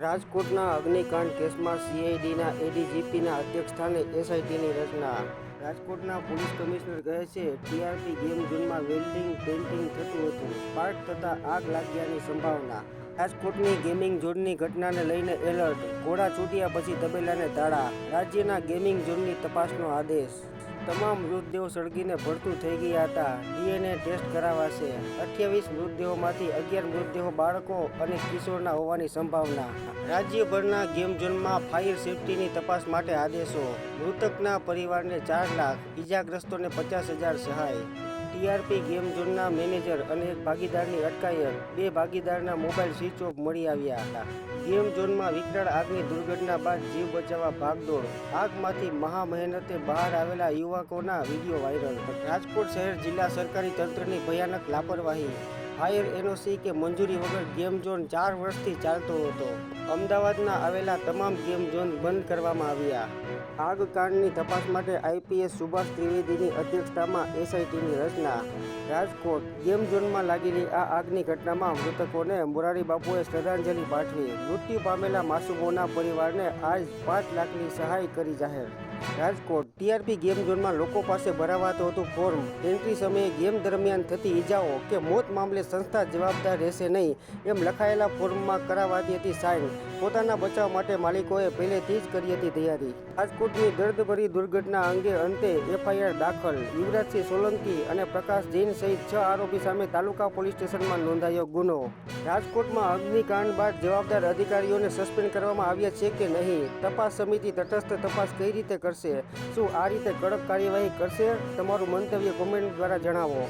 રાજકોટના અગ્નિકાંડ કેસમાં સીઆઈડીના એડીજીપીના અધ્યક્ષસ્થાને એસઆઈટીની રચના. રાજકોટના પોલીસ કમિશનર કહે છે, ટીઆરપી ગેમ ઝોનમાં વેલ્ડિંગ પેઇન્ટિંગ થતું હતું. સ્પાર્ક થતાં આગ લાગ્યાની સંભાવના. રાજકોટની ગેમિંગ ઝોનની ઘટનાને લઈને એલર્ટ. ઘોડા છૂટ્યા પછી તબેલાને તાળા. રાજ્યના ગેમિંગ ઝોનની તપાસનો આદેશ. તમામ મૃતદેહો સળગીને ભડથું થઈ ગયા હતા. ડીએનએ ટેસ્ટ કરાવાશે. 28 મૃતદેહોમાંથી 11 મૃતદેહો બાળકો અને કિશોરના હોવાની સંભાવના. રાજ્યભરના ગેમ ઝોનમાં ફાયર સેફટીની તપાસ માટે આદેશો. મૃતકના પરિવારને 4 લાખ, ઈજાગ્રસ્તોને 50,000 સહાય. ટીઆરપી ગેમ ઝોનના મેનેજર અને એક ભાગીદારની અટકાયત. 2 ભાગીદારના મોબાઈલ સ્વિચ ઓફ મળી આવ્યા. ગેમ ઝોનમાં વિકરાળ આગની દુર્ઘટના બાદ જીવ બચાવવા ભાગદોડ. આગમાંથી મહા મહેનતે બહાર આવેલા યુવકોના વિડીયો વાયરલ. રાજકોટ શહેર જિલ્લા સરકારી તંત્રની ભયાનક લાપરવાહી. ફાયર એનઓસી કે મંજૂરી વગર ગેમ ઝોન 4 વર્ષથી ચાલતો હતો. અમદાવાદના આવેલા તમામ ગેમ ઝોન બંધ કરવામાં આવ્યા. આગકાંડની તપાસ માટે આઈપીએસ સુભાષ ત્રિવેદીની અધ્યક્ષતામાં એસઆઈટીની રચના. રાજકોટ ગેમ ઝોનમાં લાગેલી આ આગની ઘટનામાં મૃતકોને મોરારીબાપુએ શ્રદ્ધાંજલિ પાઠવી. મૃત્યુ પામેલા માસૂમોના પરિવારને આજ 5 લાખની સહાય કરી જાહેર. રાજકોટ ટીઆરપી ગેમ ઝોનમાં લોકો પાસે ભરાવાતું હતું ફોર્મ. એન્ટ્રી સમયે ગેમ દરમિયાન થતી ઈજાઓ કે મોત મામલે સંસ્થા જવાબદાર રહેશે નહીં એમ લખાયેલા ફોર્મમાં કરાવાતી હતી સાઇન. પોતાના બચાવ માટે માલિકોએ પહેલેથી જ કરી હતી તૈયારી. રાજકોટની દર્દભરી દુર્ઘટના અંગે અંતે એફઆઈઆર દાખલ. યુવરાજસિંહ સોલંકી અને પ્રકાશ જૈન સહિત 6 આરોપી સામે તાલુકા પોલીસ સ્ટેશનમાં નોંધાયો ગુનો. રાજકોટમાં અગ્નિકાંડ બાદ જવાબદાર અધિકારીઓને સસ્પેન્ડ કરવામાં આવ્યા છે કે નહીં? તપાસ સમિતિ તટસ્થ તપાસ કઈ રીતે કરશે? શું આ રીતે કડક કાર્યવાહી કરશે? તમારું મંતવ્ય કોમેન્ટ દ્વારા જણાવો.